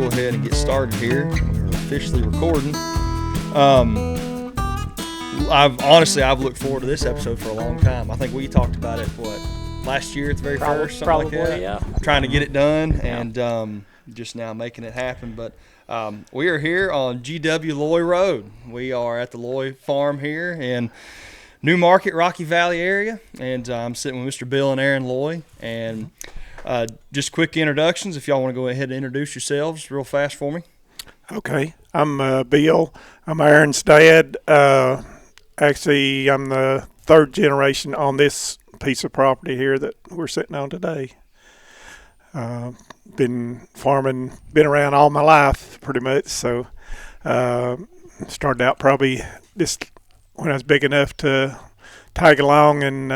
go ahead and get started here. We're officially recording. I've looked forward to this episode for a long time. I think we talked about it, last year at the very first, something probably, like that. Yeah. Trying to get it done and just now making it happen. But we are here on G.W. Loy Road. We are at the Loy Farm here in New Market, Rocky Valley area, and I'm sitting with Mr. Bill and Aaron Loy. And just quick introductions, if y'all want to go ahead and introduce yourselves real fast for me. Okay, I'm Bill. I'm Aaron's dad. Actually, I'm the third generation on this piece of property here that we're sitting on today. Been farming, been around all my life pretty much. So started out probably just when I was big enough to tag along and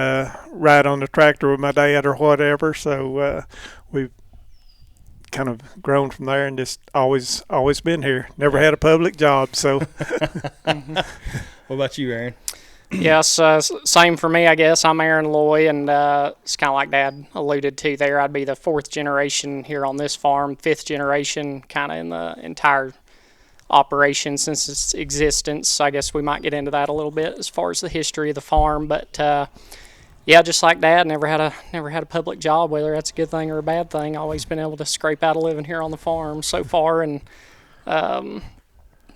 ride on the tractor with my dad or whatever. So we've kind of grown from there and just always been here. Never had a public job. So What about you, Aaron? Yes, same for me, I guess. I'm Aaron Loy, and it's kind of like Dad alluded to there. I'd be the fourth generation here on this farm, fifth generation kind of in the entire operation since its existence. I guess we might get into that a little bit as far as the history of the farm. But yeah, just like Dad, never had a public job, whether that's a good thing or a bad thing. Always been able to scrape out a living here on the farm so far, and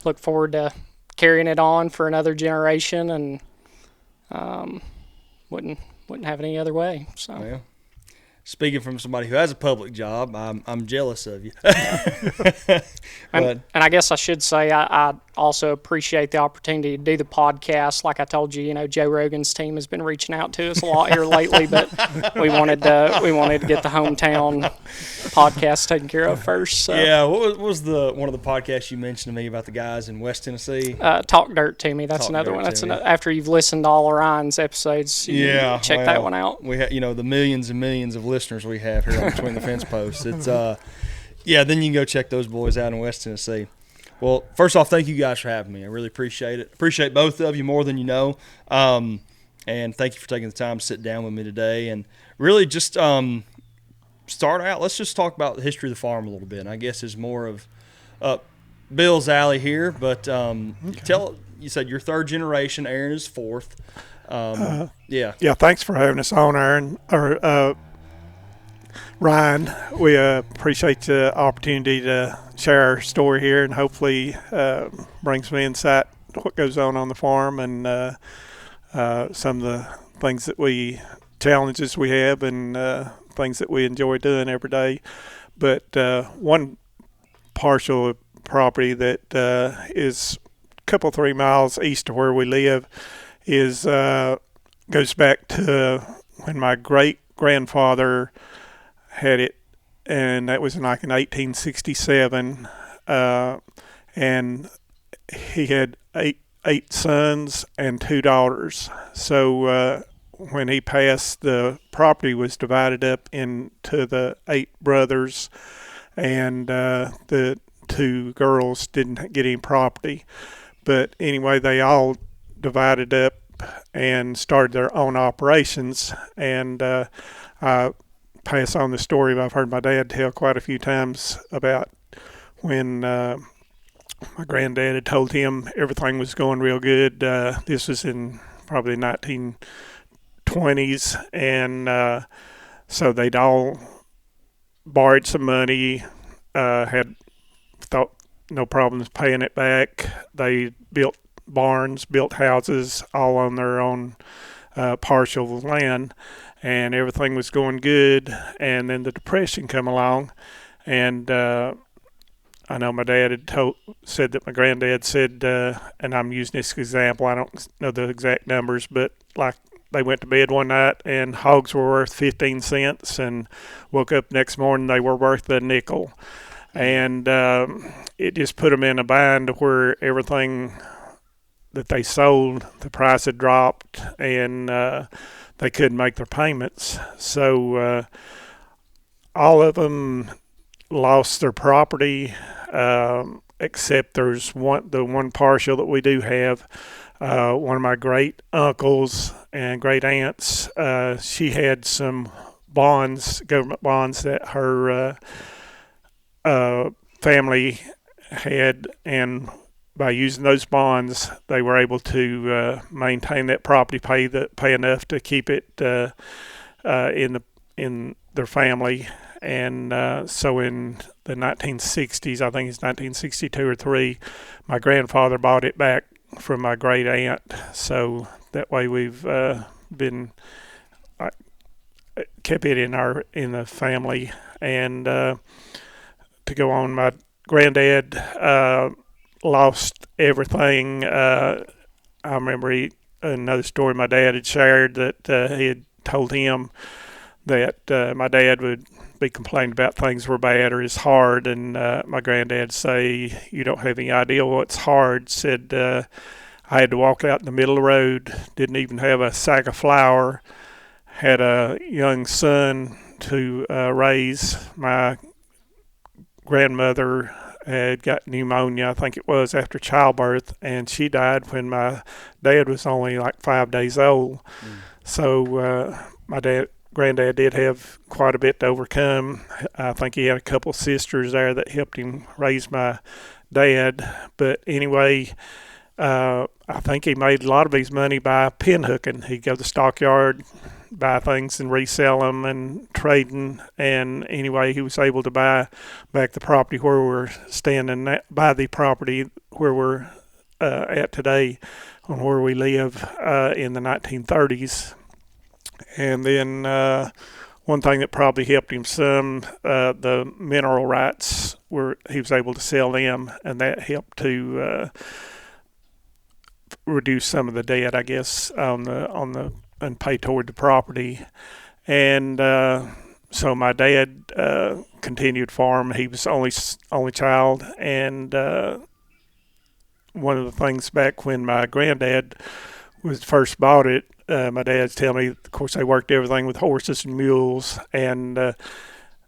look forward to carrying it on for another generation, and wouldn't have it any other way. So. Well, speaking from somebody who has a public job, I'm jealous of you. And I guess I should say I also appreciate the opportunity to do the podcast. Like I told you, Joe Rogan's team has been reaching out to us a lot here lately, but we wanted to get the hometown podcast taken care of first. So. Yeah, what was one of the podcasts you mentioned to me about the guys in West Tennessee? Talk Dirt to Me. That's Talk another Dirt one. to That's Me. After you've listened to all of Ryan's episodes. Check that one out. We have, the millions and millions of listeners we have here on Between the Fence Posts. It's then you can go check those boys out in West Tennessee. Well, first off, thank you guys for having me. I really appreciate it. Appreciate both of you more than you know. And thank you for taking the time to sit down with me today. And really just start out, let's just talk about the history of the farm a little bit. And I guess it's more of Bill's alley here. But you said you're third generation. Aaron is fourth. Yeah, thanks for having us on, Aaron. Ryan, we appreciate the opportunity to share our story here and hopefully bring some insight to what goes on the farm and some of the things challenges we have and things that we enjoy doing every day. But one partial property that is a couple, 3 miles east of where we live goes back to when my great-grandfather had it, and that was like in 1867, and he had eight sons and 2 daughters. So when he passed, the property was divided up into the 8 brothers, and the 2 girls didn't get any property. But anyway, they all divided up and started their own operations, and I pass on the story I've heard my dad tell quite a few times about when my granddad had told him everything was going real good. This was in probably 1920s, and so they'd all borrowed some money, had thought no problems paying it back. They built barns, built houses, all on their own partial land, and everything was going good. And then the Depression come along, and I know my dad had said that my granddad said, and I'm using this example, I don't know the exact numbers, but like they went to bed one night and hogs were worth 15 cents and woke up next morning they were worth a nickel. And it just put them in a bind where everything that they sold, the price had dropped, and they couldn't make their payments. So all of them lost their property, except there's the one partial that we do have. One of my great uncles and great aunts, she had some bonds, government bonds, that her family had, and by using those bonds, they were able to maintain that property, pay enough to keep it in their family. And so in the 1960s, I think it's 1962 or 3, my grandfather bought it back from my great aunt. So that way we've been kept it in the family. And to go on, my granddad lost everything. I remember another story my dad had shared that he had told him that my dad would be complaining about things were bad or is hard, and my granddad say, "You don't have any idea what's hard." Said I had to walk out in the middle of the road, didn't even have a sack of flour, had a young son to raise. My grandmother had got pneumonia, I think it was, after childbirth, and she died when my dad was only like 5 days old. So my granddad did have quite a bit to overcome. I think he had a couple sisters there that helped him raise my dad. But anyway, I think he made a lot of his money by pinhooking. He'd go to the stockyard, buy things and resell them and trading. And anyway, he was able to buy back the property where we're standing, buy the property where we're at today, on where we live in the 1930s. And then one thing that probably helped him some, the mineral rights, he was able to sell them, and that helped to reduce some of the debt, I guess, and pay toward the property. And so my dad continued farm. He was only child, and one of the things back when my granddad was first bought it, my dad's telling me, of course, they worked everything with horses and mules, and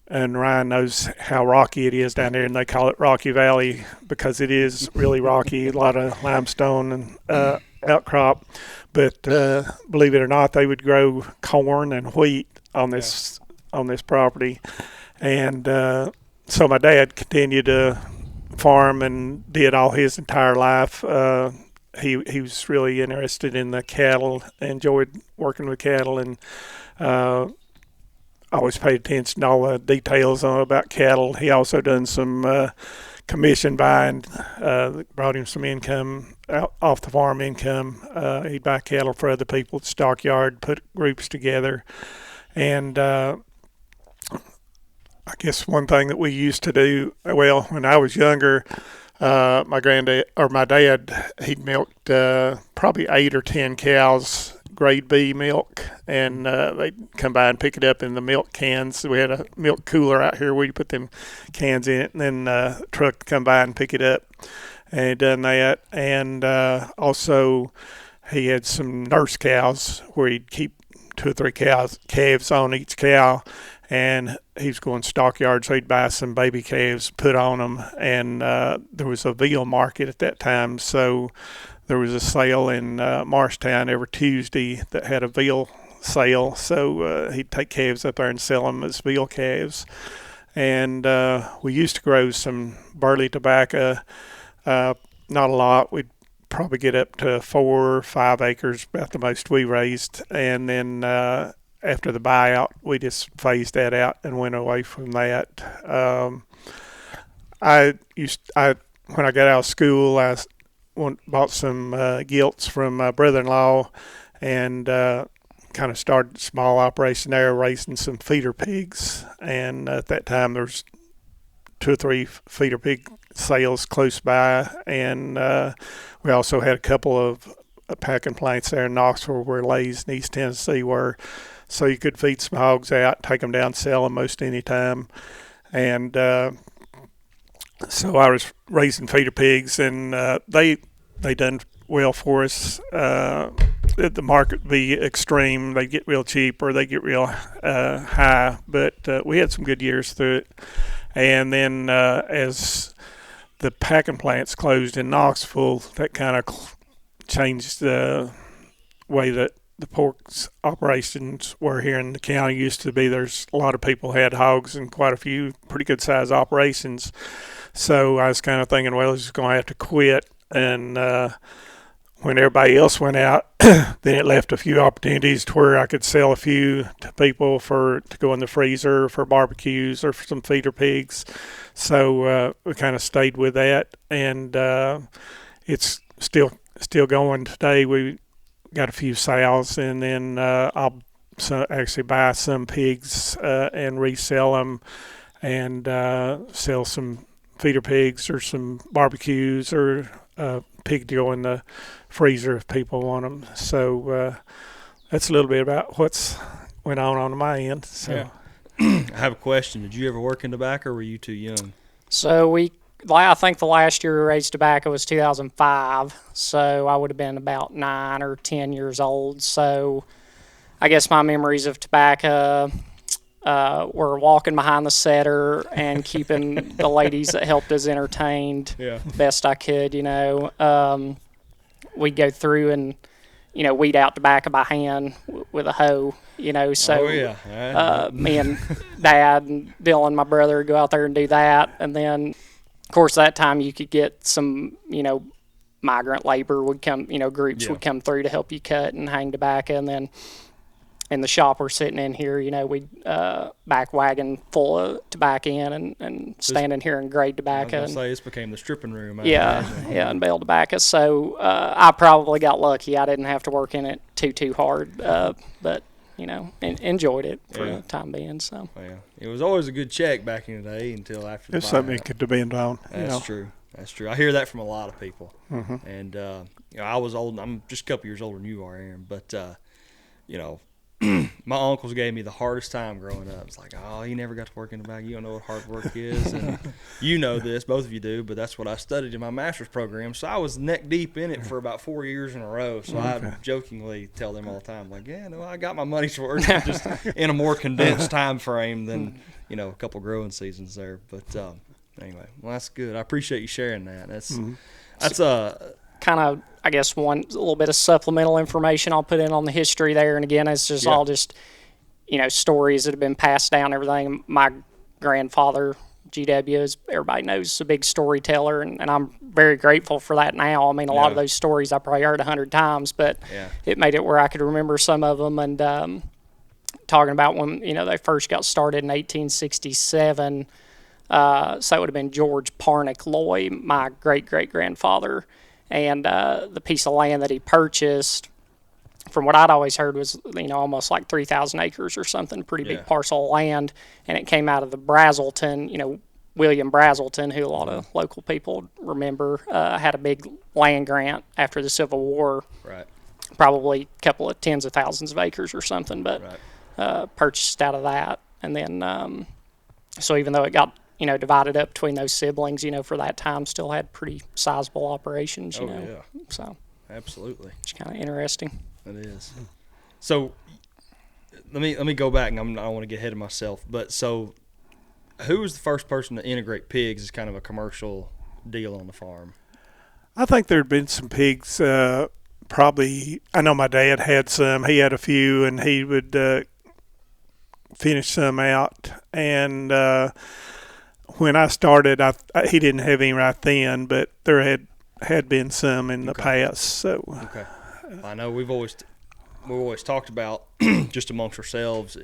Ryan knows how rocky it is down there, and they call it Rocky Valley because it is really rocky, a lot of limestone and outcrop. But believe it or not, they would grow corn and wheat on this property, and so my dad continued to farm and did all his entire life. He was really interested in the cattle, enjoyed working with cattle, and always paid attention to all the details about cattle. He also done some commission buying, brought him some income off the farm income. He'd buy cattle for other people at the stockyard, put groups together. And I guess one thing that we used to do, well, when I was younger, my dad, he'd milked probably 8 or 10 cows, grade B milk, and they'd come by and pick it up in the milk cans. So we had a milk cooler out here where you put them cans in it, and then a truck would come by and pick it up. And he'd done that. And also he had some nurse cows where he'd keep 2 or 3 calves on each cow. And he was going stockyard, so he'd buy some baby calves, put on them, and there was a veal market at that time, so there was a sale in Marshtown every Tuesday that had a veal sale, so he'd take calves up there and sell them as veal calves. And we used to grow some burley tobacco, not a lot. We'd probably get up to 4 or 5 acres, about the most we raised, and then after the buyout, we just phased that out and went away from that. When I got out of school, I bought some gilts from my brother-in-law, and kind of started a small operation there, raising some feeder pigs. And at that time, there was 2 or 3 feeder pig sales close by, and we also had a couple of packing plants there in Knoxville where Lay's in East Tennessee were. So you could feed some hogs out, take them down, sell them most any time. And so I was raising feeder pigs, and they done well for us. The market would be extreme. They get real cheap or they get real high, but we had some good years through it. And then as the packing plants closed in Knoxville, that kind of changed the way that the pork operations were here in the county used to be. There's a lot of people had hogs and quite a few pretty good sized operations. So I was kind of thinking, well, I was just going to have to quit. And when everybody else went out, then it left a few opportunities to where I could sell a few to people to go in the freezer for barbecues or for some feeder pigs. So we kind of stayed with that, and it's still going today. We got a few sows, and then I'll actually buy some pigs and resell them, and sell some feeder pigs or some barbecues or pig to go in the freezer if people want them. So that's a little bit about what's went on my end. So. Yeah. I have a question. Did you ever work in tobacco, or were you too young? So I think the last year we raised tobacco was 2005. So I would have been about 9 or 10 years old. So I guess my memories of tobacco were walking behind the setter and keeping the ladies that helped us entertained best I could, we'd go through and, weed out tobacco by hand with a hoe, so me and Dad and Dylan, my brother, would go out there and do that. And then, of course, that time you could get some, migrant labor would come, groups would come through to help you cut and hang tobacco. And then in the shop we're sitting in here, we'd back wagon full of tobacco in and standing here and grade tobacco. I was gonna say, this became the stripping room. And bale tobacco. So I probably got lucky. I didn't have to work in it too hard, but enjoyed it for the time being. So it was always a good check back in the day until after. It's something you could depend on. That's true. That's true. I hear that from a lot of people. Mm-hmm. And I was old. I'm just a couple years older than you are, Aaron. But my uncles gave me the hardest time growing up. It's like, oh, you never got to work in the back. You don't know what hard work is. And you know this, both of you do, but that's what I studied in my master's program. So I was neck deep in it for about 4 years in a row. So I jokingly tell them all the time, like, I got my money's worth, just in a more condensed time frame than, a couple growing seasons there. But anyway, well, that's good. I appreciate you sharing that. That's kind of, I guess, a little bit of supplemental information I'll put in on the history there. And again, it's just all just, stories that have been passed down, everything. My grandfather, GW, as everybody knows, is a big storyteller, and I'm very grateful for that now. I mean, a lot of those stories I probably heard 100 times, but it made it where I could remember some of them. And talking about when, they first got started in 1867, so it would have been George Parnick Loy, my great-great-grandfather. And the piece of land that he purchased, from what I'd always heard, was almost like 3,000 acres or something, pretty big parcel of land. And it came out of the Brazelton, William Brazelton, who a lot of local people remember, had a big land grant after the Civil War. Right. Probably a couple of tens of thousands of acres or something, but purchased out of that. And then, so even though it got divided up between those siblings, for that time, still had pretty sizable operations, So absolutely, it's kind of interesting. It is. So let me go back, and I don't want to get ahead of myself, but so who was the first person to integrate pigs as kind of a commercial deal on the farm? I think there had been some pigs. Probably, I know my dad had some. He had a few, and he would finish some out. And when I started, he didn't have any right then, but there had been some in the past. So I know we've always talked about just amongst ourselves,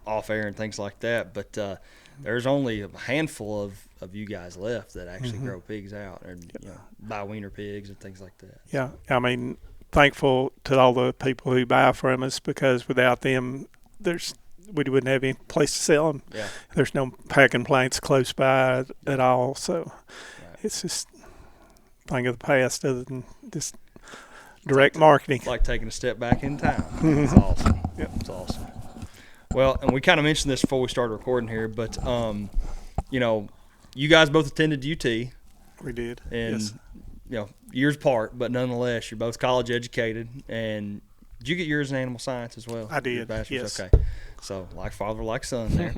off air and things like that. But there's only a handful of you guys left that actually grow pigs out and buy wiener pigs and things like that. Yeah, I mean, thankful to all the people who buy from us, because without them, we wouldn't have any place to sell them. Yeah. There's no packing plants close by at all, so it's just a thing of the past other than just direct marketing. It's like taking a step back in time. It's awesome. Yep, it's awesome. Well, and we kind of mentioned this before we started recording here, but, you guys both attended UT. We did, and, years apart, but nonetheless, you're both college educated. And did you get yours in animal science as well? I did, yes. Okay. So, like father, like son there.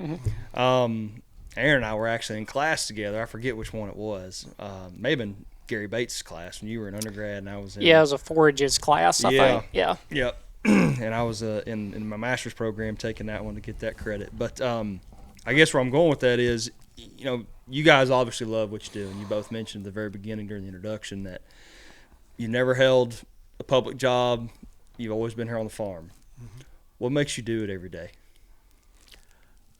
Aaron and I were actually in class together. I forget which one it was. May have been Gary Bates' class when you were in undergrad and I was in. Yeah, it was a forages class, I think. Yeah. Yep. and I was in my master's program taking that one to get that credit. But I guess where I'm going with that is, you guys obviously love what you do, and you both mentioned at the very beginning during the introduction that you never held a public job. You've always been here on the farm. Mm-hmm. What makes you do it every day?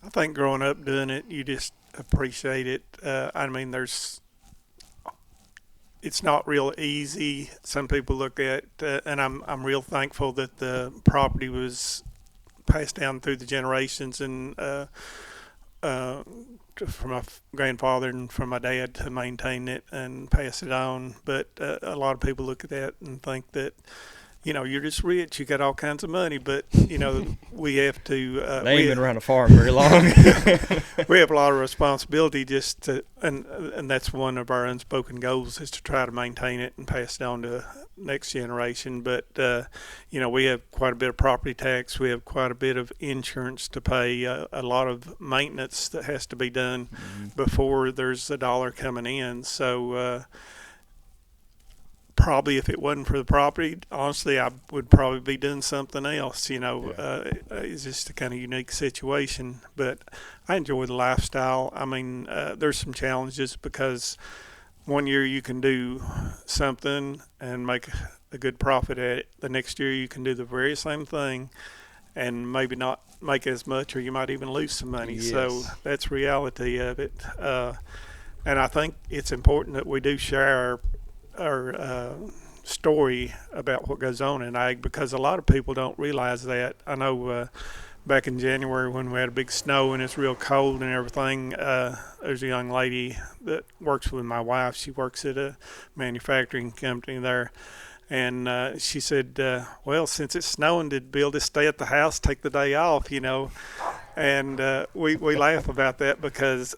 I think growing up doing it, you just appreciate it. I mean, it's not real easy. Some people look at, and I'm real thankful that the property was passed down through the generations, and from my grandfather and from my dad to maintain it and pass it on. But a lot of people look at that and think that, you're just rich, you got all kinds of money, but, we have to... they ain't been around a farm very long. We have a lot of responsibility just to, and that's one of our unspoken goals, is to try to maintain it and pass it on to next generation. But, we have quite a bit of property tax, we have quite a bit of insurance to pay, a lot of maintenance that has to be done before there's a dollar coming in. So, probably if it wasn't for the property, honestly, I would probably be doing something else. It's just a kind of unique situation. But I enjoy the lifestyle. I mean, there's some challenges because one year you can do something and make a good profit at it. The next year you can do the very same thing and maybe not make as much, or you might even lose some money. Yes. So that's reality of it. And I think it's important that we do share our story about what goes on in ag, because a lot of people don't realize that. I know back in January when we had a big snow and it's real cold and everything, there's a young lady that works with my wife. She works at a manufacturing company there. And she said, well, since it's snowing, did Bill just stay at the house, take the day off, And we laugh about that because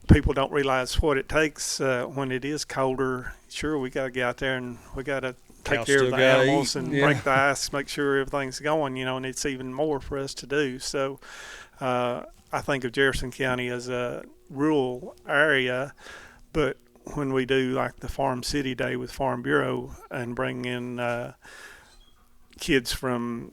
people don't realize what it takes when it is colder. Sure, we got to get out there and we got to take care of the animals and break the ice, make sure everything's going, and it's even more for us to do. So I think of Jefferson County as a rural area, but when we do like the Farm City Day with Farm Bureau and bring in kids from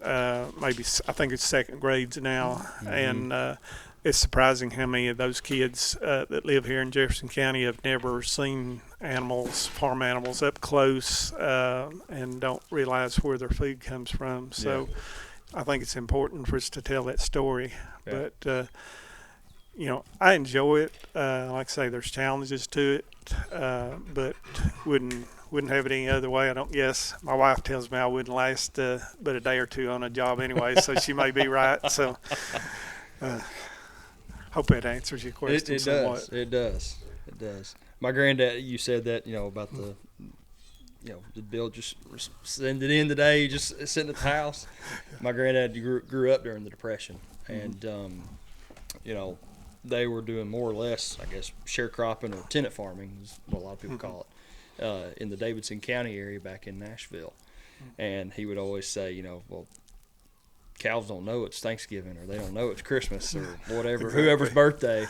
maybe, I think it's second grades now, and it's surprising how many of those kids that live here in Jefferson County have never seen animals, farm animals, up close, and don't realize where their food comes from. So I think it's important for us to tell that story. Yeah. But, I enjoy it. Like I say, there's challenges to it, but wouldn't have it any other way, I don't guess. My wife tells me I wouldn't last but a day or two on a job anyway, so she may be right. So hope that answers your question somewhat. It does. My granddad, you said that, about did Bill just send it in today, just sitting at the house? My granddad grew up during the Depression, and, they were doing more or less, I guess, sharecropping or tenant farming is what a lot of people call it, in the Davidson County area back in Nashville. And he would always say, well, cows don't know it's Thanksgiving, or they don't know it's Christmas, or whatever. Exactly. Whoever's birthday,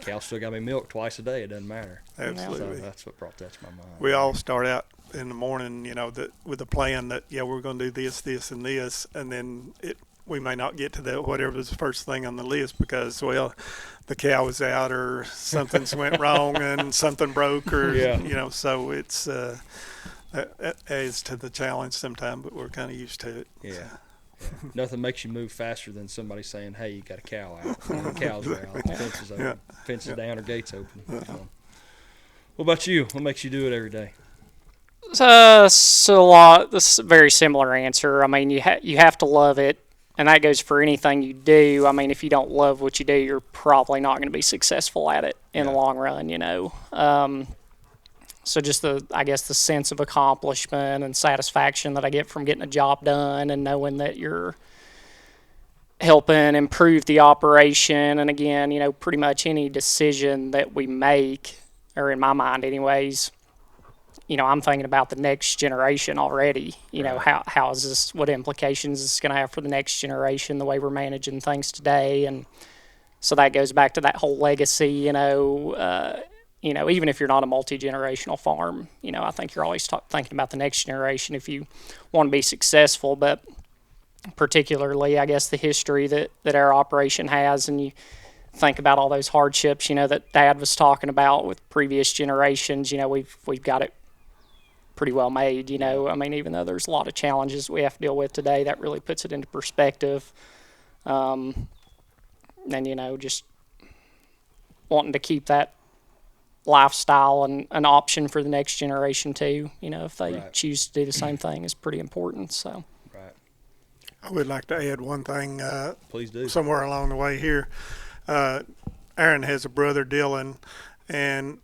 cows still got to be milked twice a day. It doesn't matter. Absolutely. So that's what brought that to my mind. We all start out in the morning, with a plan that, we're going to do this, this, and this, and then we may not get to whatever's the first thing on the list because, the cow was out or something's went wrong and something broke, or so it's that adds to the challenge sometimes, but we're kind of used to it. Yeah. Nothing makes you move faster than somebody saying, "Hey, you got a cow out." The cows are out. The fence is open. Fence is down or gates open. What about you? What makes you do it every day? So a lot. This is a very similar answer. I mean, you have to love it, and that goes for anything you do. I mean, if you don't love what you do, you're probably not going to be successful at it in the long run. So just the sense of accomplishment and satisfaction that I get from getting a job done and knowing that you're helping improve the operation. And again, pretty much any decision that we make, or in my mind anyways, I'm thinking about the next generation already. How is this, what implications is this going to have for the next generation, the way we're managing things today. And so that goes back to that whole legacy, even if you're not a multi-generational farm, I think you're always thinking about the next generation if you want to be successful. But particularly, I guess, the history that our operation has, and you think about all those hardships, that Dad was talking about with previous generations. We've got it pretty well made. I mean, even though there's a lot of challenges we have to deal with today, that really puts it into perspective. And just wanting to keep that lifestyle and an option for the next generation too. If they choose to do the same thing, is pretty important. So. Right. I would like to add one thing. Please do. Somewhere along the way here, Aaron has a brother, Dylan, and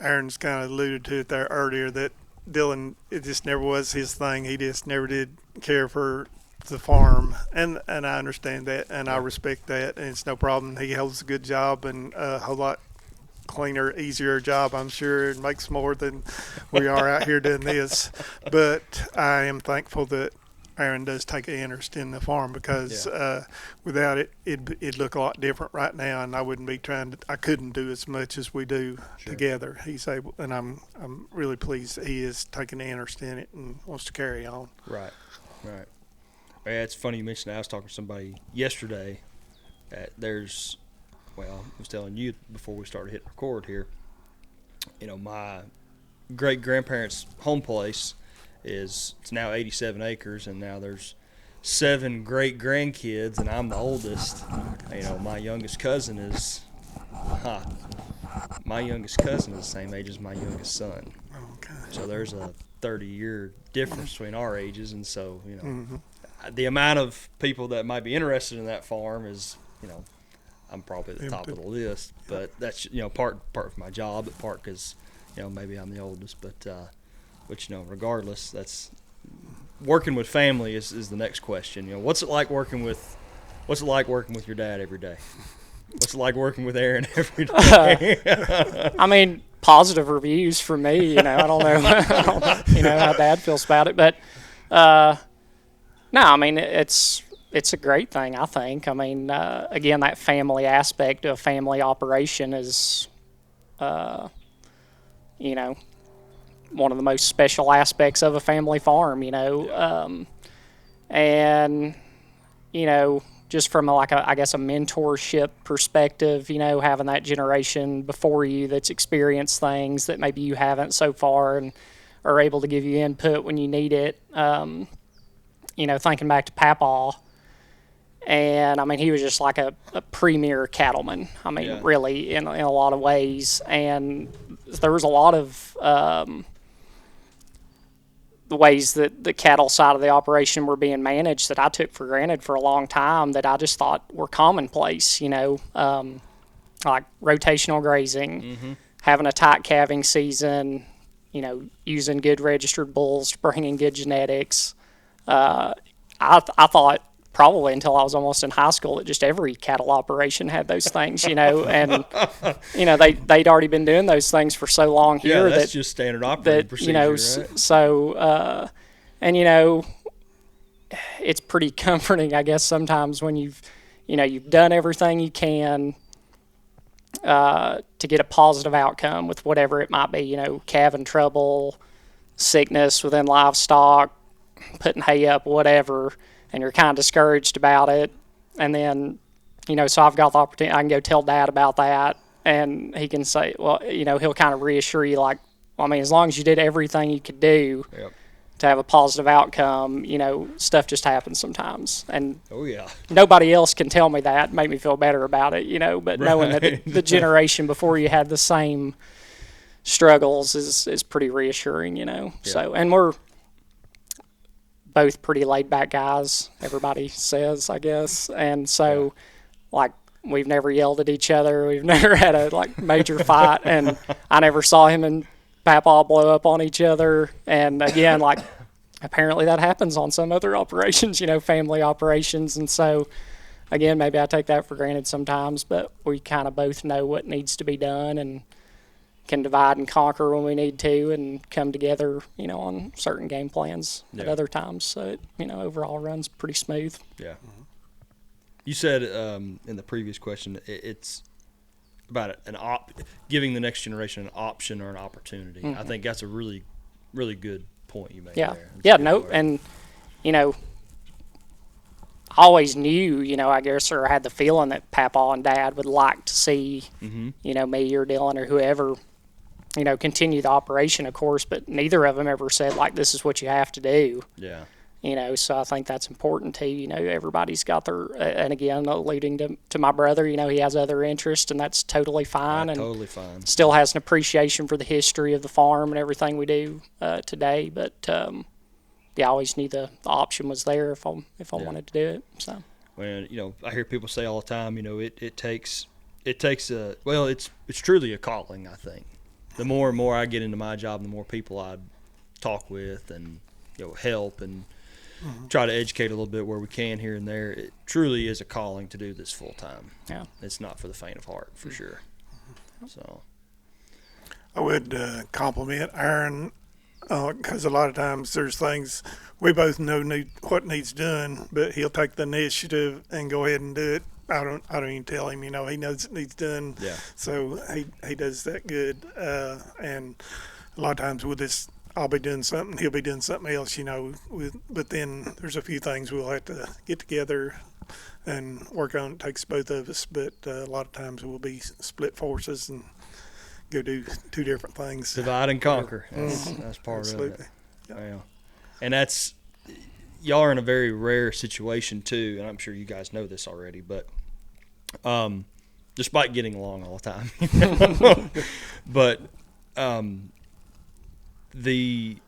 Aaron's kind of alluded to it there earlier that Dylan, it just never was his thing. He just never did care for the farm, and I understand that, and I respect that, and it's no problem. He holds a good job and a whole lot cleaner, easier job, I'm sure, and makes more than we are out here doing this. But I am thankful that Aaron does take an interest in the farm, because without it, it'd look a lot different right now, and I wouldn't be I couldn't do as much as we do together. He's able, and I'm really pleased that he is taking an interest in it and wants to carry on. Right. Yeah, it's funny you mentioned that. I was talking to somebody yesterday that I was telling you before we started hitting record here, my great-grandparents' home place it's now 87 acres, and now there's 7 great-grandkids, and I'm the oldest. My youngest cousin is the same age as my youngest son. Okay. So there's a 30-year difference between our ages, and so, the amount of people that might be interested in that farm is, I'm probably at the top of the list, but that's, part of my job, but part because, maybe I'm the oldest, but regardless, that's working with family is the next question. What's it like working with your dad every day? What's it like working with Aaron every day? I mean, positive reviews for me. I don't know, how Dad feels about it, but no, I mean it's a great thing, I think. I mean, again, that family aspect of family operation is, one of the most special aspects of a family farm, and, just from a mentorship perspective, having that generation before you that's experienced things that maybe you haven't so far and are able to give you input when you need it. Thinking back to Papaw, and I mean, he was just like a premier cattleman. I mean, really, in a lot of ways. And there was a lot of the ways that the cattle side of the operation were being managed that I took for granted for a long time, that I just thought were commonplace, like rotational grazing, having a tight calving season, using good registered bulls to bring in good genetics. I thought probably until I was almost in high school that just every cattle operation had those things, and they'd already been doing those things for so long here that's just standard operating procedure, right? So it's pretty comforting, I guess, sometimes when you've done everything you can to get a positive outcome with whatever it might be, calving trouble, sickness within livestock, putting hay up, whatever, and you're kind of discouraged about it. And then, so I've got the opportunity, I can go tell Dad about that, and he can say, well, he'll kind of reassure you, like, well, I mean, as long as you did everything you could do to have a positive outcome, stuff just happens sometimes. And nobody else can tell me that, make me feel better about it, but knowing that the generation before you had the same struggles is pretty reassuring, So, and we're both pretty laid-back guys, everybody says, I guess. And so, like, we've never yelled at each other. We've never had a, major fight. And I never saw him and Papaw blow up on each other. And, again, apparently that happens on some other operations, family operations. And so, again, maybe I take that for granted sometimes. But we kind of both know what needs to be done and can divide and conquer when we need to, and come together, on certain game plans at other times. So it, overall runs pretty smooth. Yeah. Mm-hmm. You said in the previous question, it's about giving the next generation an option or an opportunity. Mm-hmm. I think that's a really, really good point you made there. Yeah. No, and always knew, I guess, or had the feeling that Papa and Dad would like to see, Mm-hmm. Me or Dylan or whoever, continue the operation, of course, but neither of them ever said, like, this is what you have to do. Yeah. So I think that's important too. Everybody's got their, and again, alluding to my brother, he has other interests, and that's totally fine. And Totally fine. still has an appreciation for the history of the farm and everything we do today. But I always knew the option was there if I wanted to do it. So when I hear people say all the time, it takes it's truly a calling. I think the more and more I get into my job, the more people I talk with and help and try to educate a little bit where we can here and there. It truly is a calling to do this full time. Yeah, it's not for the faint of heart, for sure. So I would compliment Aaron because a lot of times there's things we both know what needs done, but he'll take the initiative and go ahead and do it. I don't even tell him. He knows it needs done. Yeah. So he does that good. And a lot of times with this, I'll be doing something, he'll be doing something else, but then there's a few things we'll have to get together and work on. It takes both of us, but a lot of times we'll be split forces and go do two different things. Divide and conquer. That's part Absolutely. of it. Yep. Yeah. And y'all are in a very rare situation too, and I'm sure you guys know this already, but despite getting along all the time, but the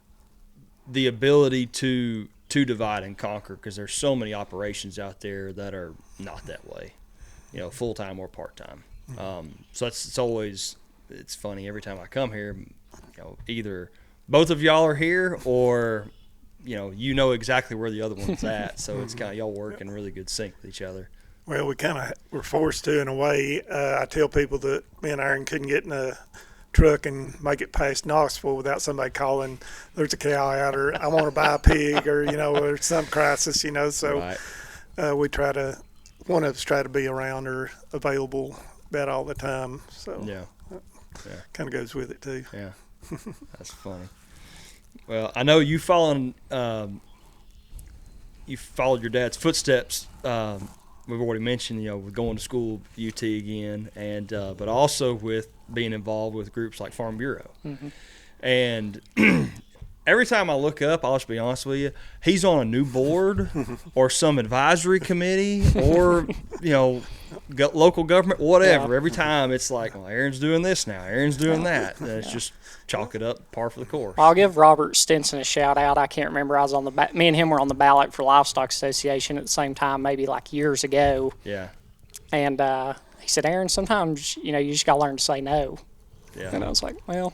ability to divide and conquer, because there's so many operations out there that are not that way, full time or part time. So it's funny every time I come here, either both of y'all are here or exactly where the other one's at. So it's kind of y'all work in really good sync with each other. Well, we're forced to in a way. I tell people that me and Aaron couldn't get in a truck and make it past Knoxville without somebody calling, there's a cow out, or I want to buy a pig, or or some crisis, so Right. one of us try to be around or available about all the time, so Yeah. kind of goes with it too. Yeah. That's funny. Well, I know you followed your dad's footsteps. We've already mentioned, with going to school UT again, and but also with being involved with groups like Farm Bureau. Mm-hmm. And every time I look up, I'll just be honest with you, he's on a new board or some advisory committee or, local government, whatever. Yeah. Every time it's like, well, Aaron's doing this now, Aaron's doing that. And it's just chalk it up, par for the course. I'll give Robert Stinson a shout out. I can't remember. I was on me and him were on the ballot for Livestock Association at the same time, maybe like years ago. Yeah. And he said, Aaron, sometimes, you just got to learn to say no. Yeah. And I was like, well,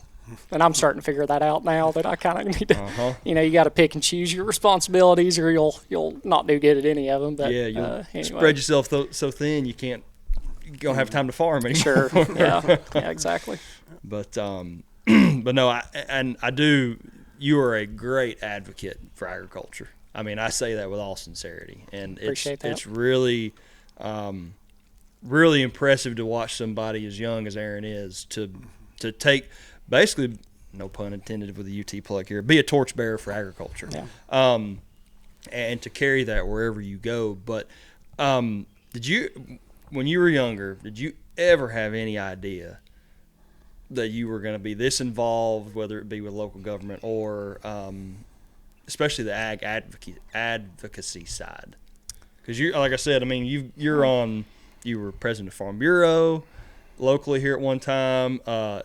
and I'm starting to figure that out now, that I kind of need to, Uh-huh. you got to pick and choose your responsibilities, or you'll not do good at any of them. But Yeah, you'll anyway. spread yourself so thin you don't have time to farm anymore. Sure. Yeah, exactly. But but no, I do. You are a great advocate for agriculture. I mean, I say that with all sincerity, and Appreciate that. it's really really impressive to watch somebody as young as Aaron is to take, basically, no pun intended with the UT plug here, be a torchbearer for agriculture. Yeah. And to carry that wherever you go. But did you, when you were younger, did you ever have any idea that you were going to be this involved, whether it be with local government or especially the ag advocacy side? Because you, like I said, I mean, you were president of Farm Bureau locally here at one time.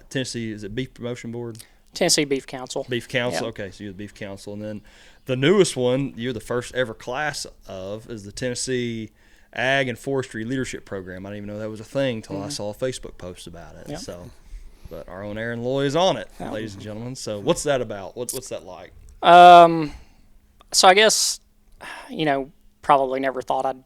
Tennessee, is it Beef Promotion Board? Tennessee Beef Council. Beef Council, Yeah. Okay, so you're the Beef Council. And then the newest one, you're the first ever class of, is the Tennessee Ag and Forestry Leadership Program. I didn't even know that was a thing until I saw a Facebook post about it. Yep. So, but our own Aaron Loy is on it, Yep. ladies and gentlemen. So what's that about? What's that like? So I guess, probably never thought I'd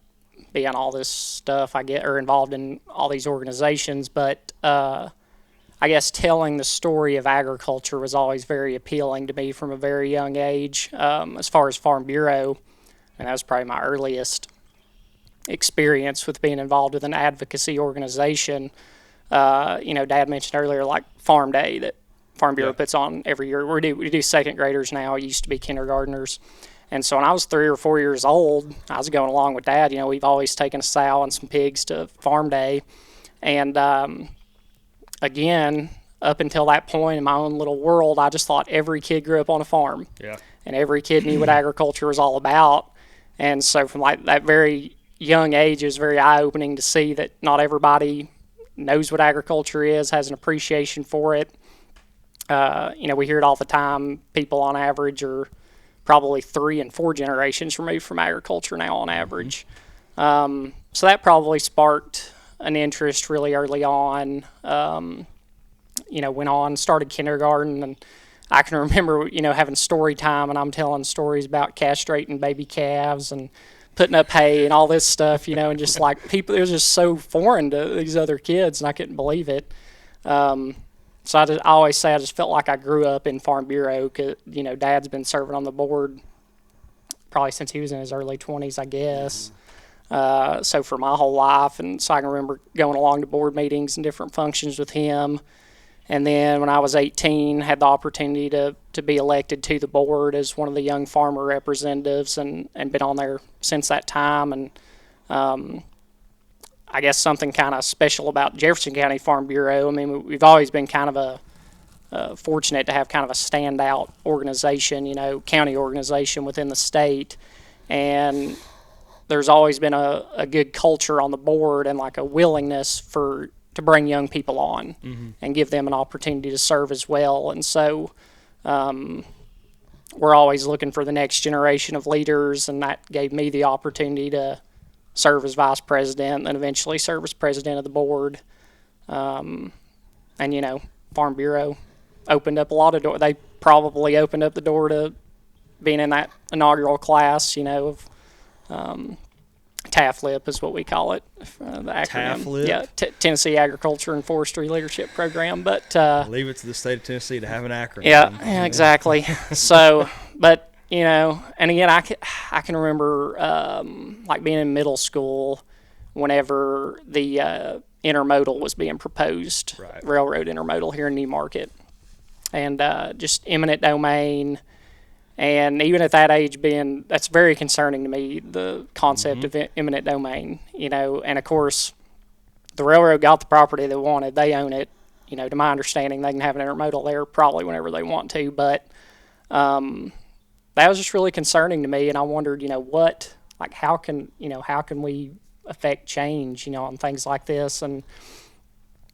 be on all this stuff or involved in all these organizations, but I guess telling the story of agriculture was always very appealing to me from a very young age. As far as Farm Bureau, and that was probably my earliest experience with being involved with an advocacy organization. Dad mentioned earlier, like Farm Day that Farm Bureau puts on every year. We do second graders now. It used to be kindergartners. And so when I was 3 or 4 years old, I was going along with Dad. We've always taken a sow and some pigs to farm day. And again, up until that point in my own little world, I just thought every kid grew up on a farm. Yeah. And every kid knew what agriculture was all about. And so from like that very young age, it was very eye-opening to see that not everybody knows what agriculture is, has an appreciation for it. We hear it all the time. People on average are probably 3 and 4 generations removed from agriculture now on average. So that probably sparked an interest really early on. Went on, started kindergarten, and I can remember, having story time, and I'm telling stories about castrating baby calves and putting up hay and all this stuff, and just like people, it was just so foreign to these other kids, and I couldn't believe it. So I always say I just felt like I grew up in Farm Bureau because, Dad's been serving on the board probably since he was in his early 20s, I guess. So for my whole life, and so I can remember going along to board meetings and different functions with him. And then when I was 18, had the opportunity to be elected to the board as one of the young farmer representatives, and been on there since that time. And I guess something kind of special about Jefferson County Farm Bureau, I mean, we've always been kind of fortunate to have kind of a standout organization, county organization within the state. And there's always been a good culture on the board and like a willingness to bring young people on and give them an opportunity to serve as well. And so we're always looking for the next generation of leaders, and that gave me the opportunity to serve as vice president and eventually serve as president of the board. And, Farm Bureau opened up a lot of doors. They probably opened up the door to being in that inaugural class, of TAFLIP is what we call it, the acronym. TAFLIP? Yeah, Tennessee Agriculture and Forestry Leadership Program. But leave it to the state of Tennessee to have an acronym. Yeah, exactly. So, but and again, I can remember like being in middle school whenever the intermodal was being proposed, right. Railroad intermodal here in Newmarket, and just eminent domain. And even at that age, that's very concerning to me, the concept of eminent domain, and of course, the railroad got the property they wanted. They own it. To my understanding, they can have an intermodal there probably whenever they want to, but that was just really concerning to me. And I wondered, how can we affect change, on things like this? And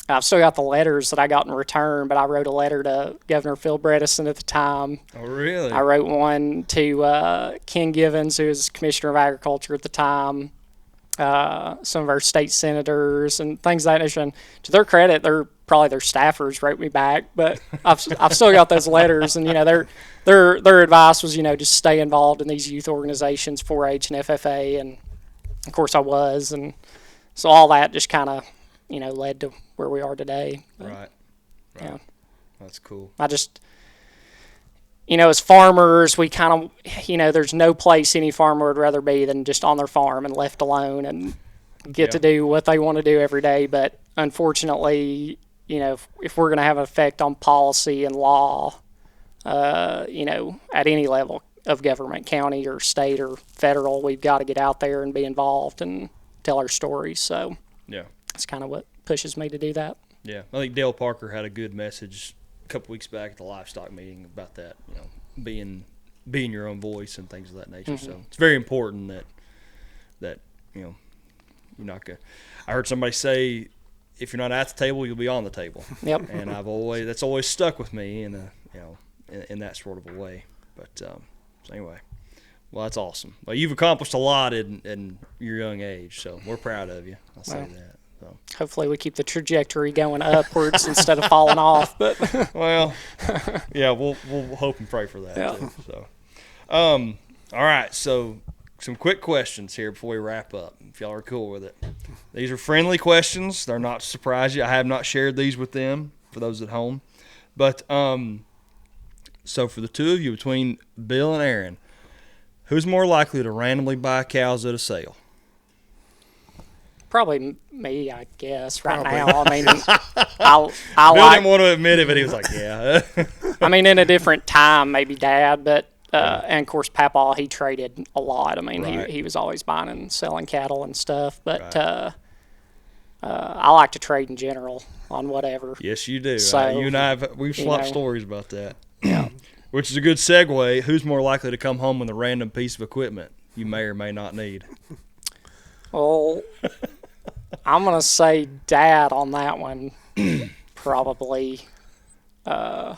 I've still got the letters that I got in return, but I wrote a letter to Governor Phil Bredesen at the time. Oh, really? I wrote one to Ken Givens, who was Commissioner of Agriculture at the time, some of our state senators and things like that. And to their credit, their staffers wrote me back, but I've still got those letters. And their advice was just stay involved in these youth organizations, 4-H and FFA, and of course I was, and so all that just kind of led to where we are today. But, right. Yeah. That's cool. I just, as farmers, we kind of, there's no place any farmer would rather be than just on their farm and left alone and get to do what they want to do every day. But unfortunately, if we're going to have an effect on policy and law, at any level of government, county or state or federal, we've got to get out there and be involved and tell our stories. So yeah, that's kind of what pushes me to do that. Yeah, I think Dale Parker had a good message a couple weeks back at the livestock meeting about that, being your own voice and things of that nature. So it's very important that you're not gonna. I heard somebody say, if you're not at the table, you'll be on the table. Yep. And that's always stuck with me in that sort of a way. But so anyway, well, that's awesome. Well, you've accomplished a lot in your young age, so we're proud of you. I'll say that. So. Hopefully we keep the trajectory going upwards instead of falling off. But well, yeah, we'll hope and pray for that. Yeah. Too, so, all right. So some quick questions here before we wrap up, if y'all are cool with it. These are friendly questions. They're not to surprise you. I have not shared these with them for those at home. But so for the two of you, between Bill and Aaron, who's more likely to randomly buy cows at a sale? Probably me, I guess, right Probably. now. I mean, Bill didn't want to admit it, but he was like, yeah. I mean, in a different time, maybe Dad, but And of course, Papa, he traded a lot. I mean, Right. he was always buying and selling cattle and stuff. But Right. I like to trade in general on whatever. Yes, you do. So, You and I we've swapped know. stories about that. Yeah. Which is a good segue. Who's more likely to come home with a random piece of equipment you may or may not need? Well, I'm gonna say Dad on that one. Probably. If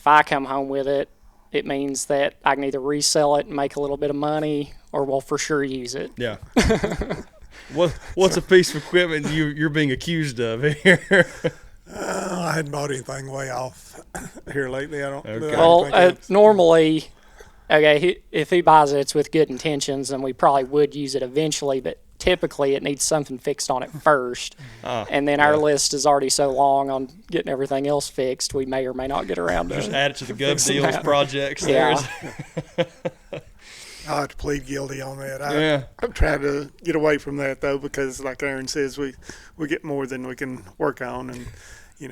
I come home with it, it means that I can either resell it and make a little bit of money, or we'll for sure use it. Yeah. What's a piece of equipment you're being accused of here? I hadn't bought anything way off here lately. I don't. Okay. Well, normally, okay, if he buys it, it's with good intentions, and we probably would use it eventually, but typically it needs something fixed on it first. And then our list is already so long on getting everything else fixed, we may or may not get around to Just it. add it to the Gov Fixing Deals that. projects. Yeah. I have to plead guilty on that. Yeah. I'm trying to get away from that though, because like Aaron says, we get more than we can work on, and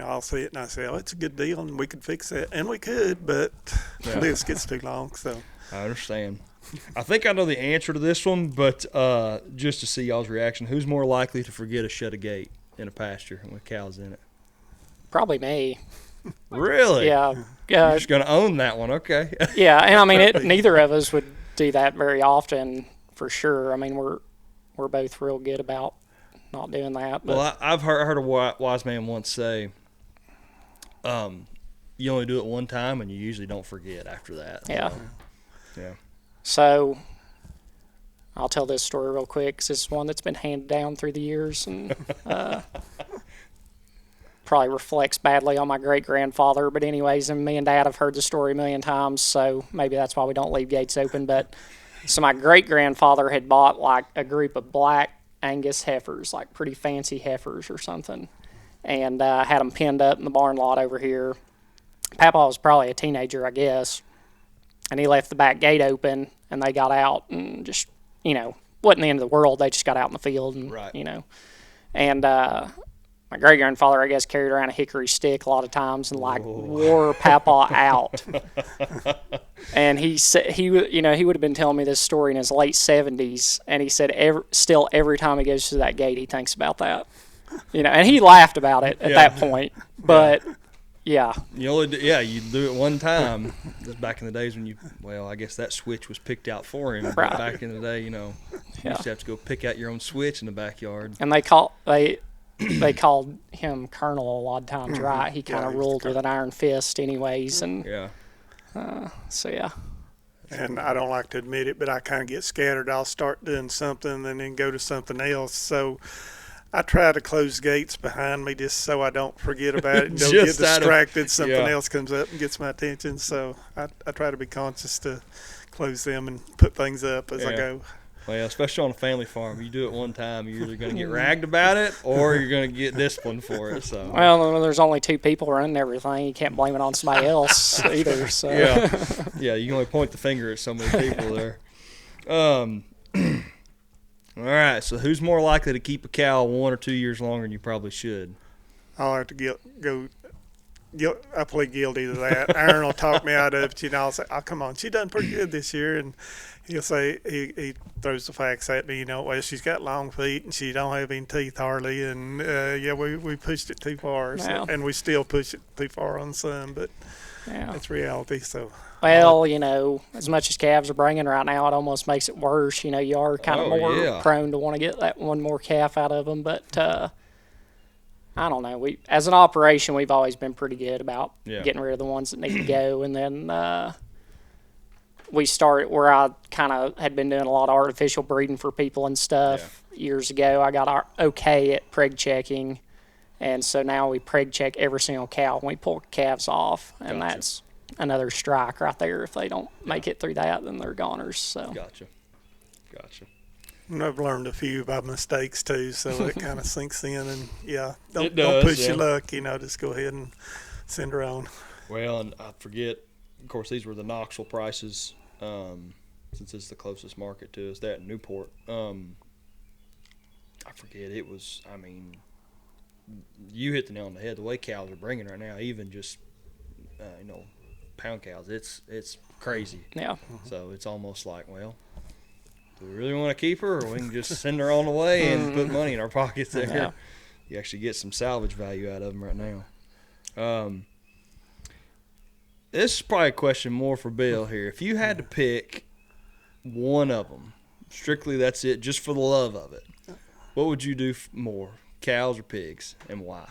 I'll see it and I say, oh, it's a good deal and we could fix it, and we could, but the list gets too long. So I understand. I think I know the answer to this one, but just to see y'all's reaction, who's more likely to forget to shut a gate in a pasture with cows in it? Probably me. Really? Yeah. You're just going to own that one. Okay. Yeah, and I mean, neither of us would do that very often, for sure. I mean, we're both real good about not doing that. But Well, I've heard a wise man once say, you only do it one time, and you usually don't forget after that. yeah. Yeah. So I'll tell this story real quick, 'cause it's one that's been handed down through the years, and probably reflects badly on my great-grandfather. But anyways, and me and Dad have heard the story a million times, so maybe that's why we don't leave gates open. But so my great-grandfather had bought like a group of black Angus heifers, like pretty fancy heifers or something, and had them pinned up in the barn lot over here. Papa was probably a teenager, I guess, and he left the back gate open, and they got out, and just, wasn't the end of the world. They just got out in the field, and, Right. and my great-grandfather, I guess, carried around a hickory stick a lot of times and, wore Papa out. And he said, he would have been telling me this story in his late 70s, and he said every time he goes to that gate, he thinks about that. And he laughed about it at that point, but... Yeah. You do it one time. Just back in the days when I guess that switch was picked out for him. But Right. back in the day, you used to have to go pick out your own switch in the backyard. And they called him Colonel a lot of times, right? He kind of ruled with an iron fist, anyways, and Yeah. so yeah. And I don't like to admit it, but I kind of get scattered. I'll start doing something and then go to something else. So I try to close gates behind me just so I don't forget about it and don't get Just out of- distracted. Something yeah. else comes up and gets my attention. So I try to be conscious to close them and put things up as I Yeah. go. Well, especially on a family farm, you do it one time, you're either going to get ragged about it or you're going to get disciplined for it. So Well, there's only two people running everything. You can't blame it on somebody else either. So yeah, you can only point the finger at so many people there. All right, so who's more likely to keep a cow 1 or 2 years longer than you probably should? I'll have to I plead guilty to that. Aaron will talk me out of it. I'll say, oh, come on, she done pretty good this year. And he'll say, he throws the facts at me, well, she's got long feet and she don't have any teeth hardly. And, we pushed it too far. So, Yeah. and we still push it too far on some, but yeah. it's reality. So, Well, as much as calves are bringing right now, it almost makes it worse. You are kind of more prone to want to get that one more calf out of them. But I don't know. As an operation, we've always been pretty good about getting rid of the ones that need to go. And then we started where I kind of had been doing a lot of artificial breeding for people and stuff years ago. I got our okay at preg checking. And so now we preg check every single cow when we pull calves off. And that's another strike right there. If they don't make it through that, then they're goners. So Gotcha. and I've learned a few by mistakes too. So it kind of sinks in and It don't does, push yeah. your luck, just go ahead and send her on. Well, and I forget, of course, these were the Knoxville prices, since it's the closest market to us. That in Newport. I forget, it was, you hit the nail on the head. The way cows are bringing right now, even just, pound cows. It's crazy. Yeah. So it's almost like, well, do we really want to keep her, or we can just send her on the way and put money in our pockets there? Yeah. You actually get some salvage value out of them right now. This is probably a question more for Bill here. If you had to pick one of them, strictly that's it, just for the love of it, what would you do more, cows or pigs, and why?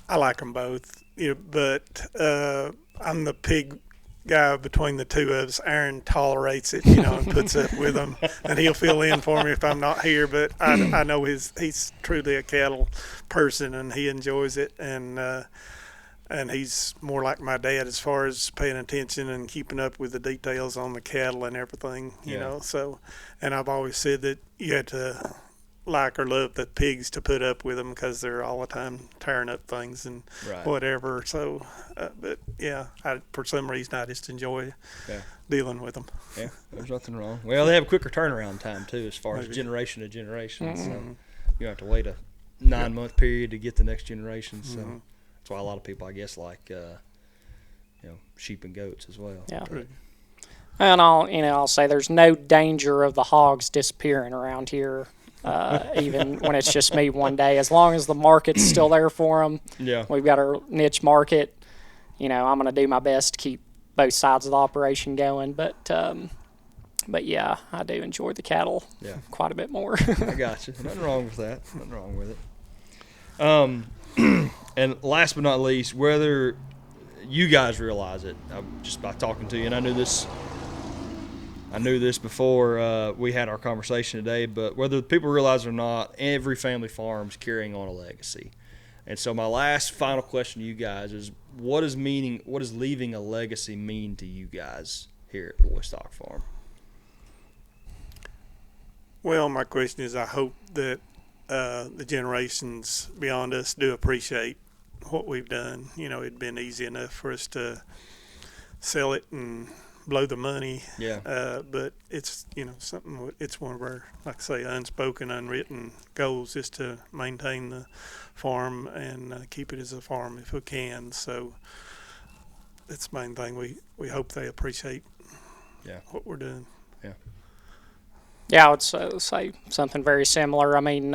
I like them both, but I'm the pig guy between the two of us. Aaron tolerates it, and puts up with them, and he'll fill in for me if I'm not here. But I know he's truly a cattle person, and he enjoys it, and he's more like my dad as far as paying attention and keeping up with the details on the cattle and everything, you know. So, and I've always said that you had to like or love the pigs to put up with them because they're all the time tearing up things and whatever. So, but yeah, for some reason I just enjoy dealing with them. Yeah, there's nothing wrong. Well, they have a quicker turnaround time too, as far as generation to generation. Mm-hmm. So you don't have to wait a 9-month period to get the next generation. So that's why a lot of people, I guess, like sheep and goats as well. Yeah. And I'll say there's no danger of the hogs disappearing around here. Even when it's just me one day, as long as the market's still there for them, we've got our niche market. I'm going to do my best to keep both sides of the operation going. But yeah, I do enjoy the cattle quite a bit more. I got you. Nothing wrong with that. Nothing wrong with it. And last but not least, whether you guys realize it, just by talking to you, and I knew this before we had our conversation today, but whether people realize it or not, every family farm's carrying on a legacy. And so my last final question to you guys is, what does leaving a legacy mean to you guys here at Loy Stock Farm? Well, my question is, I hope that the generations beyond us do appreciate what we've done. It'd been easy enough for us to sell it and blow the money. But it's something. It's one of our, like I say, unspoken, unwritten goals is to maintain the farm and keep it as a farm if we can. So that's the main thing. We hope they appreciate what we're doing. Yeah, I would say something very similar. I mean,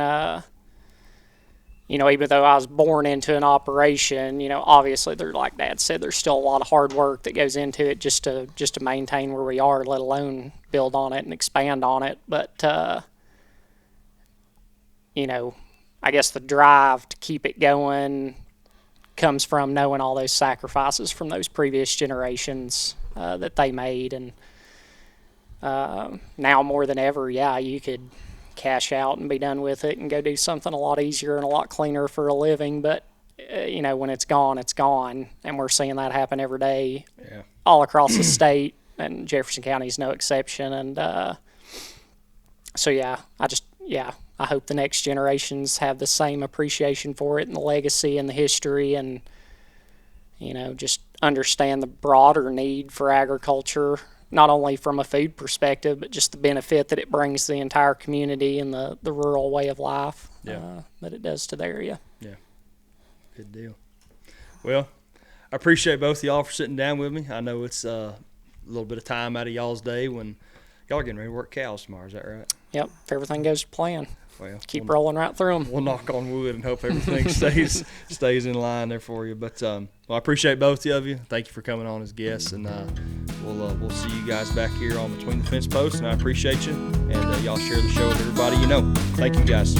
even though I was born into an operation, obviously like Dad said, there's still a lot of hard work that goes into it just to maintain where we are, let alone build on it and expand on it. But, I guess the drive to keep it going comes from knowing all those sacrifices from those previous generations that they made. And now more than ever, you could cash out and be done with it and go do something a lot easier and a lot cleaner for a living. But when it's gone, and we're seeing that happen every day all across the state, and Jefferson County is no exception. And I hope the next generations have the same appreciation for it and the legacy and the history, and just understand the broader need for agriculture, not only from a food perspective, but just the benefit that it brings to the entire community and the rural way of life that it does to the area. Yeah, good deal. Well, I appreciate both of y'all for sitting down with me. I know it's a little bit of time out of y'all's day when y'all are getting ready to work cows tomorrow. Is that right? Yep, if everything goes to plan. Well, keep rolling right through them. We'll knock on wood and hope everything stays in line there for you. But I appreciate both of you. Thank you for coming on as guests, and we'll see you guys back here on Between the Fence Posts. And I appreciate you, and y'all share the show with everybody you know. Thank you, guys.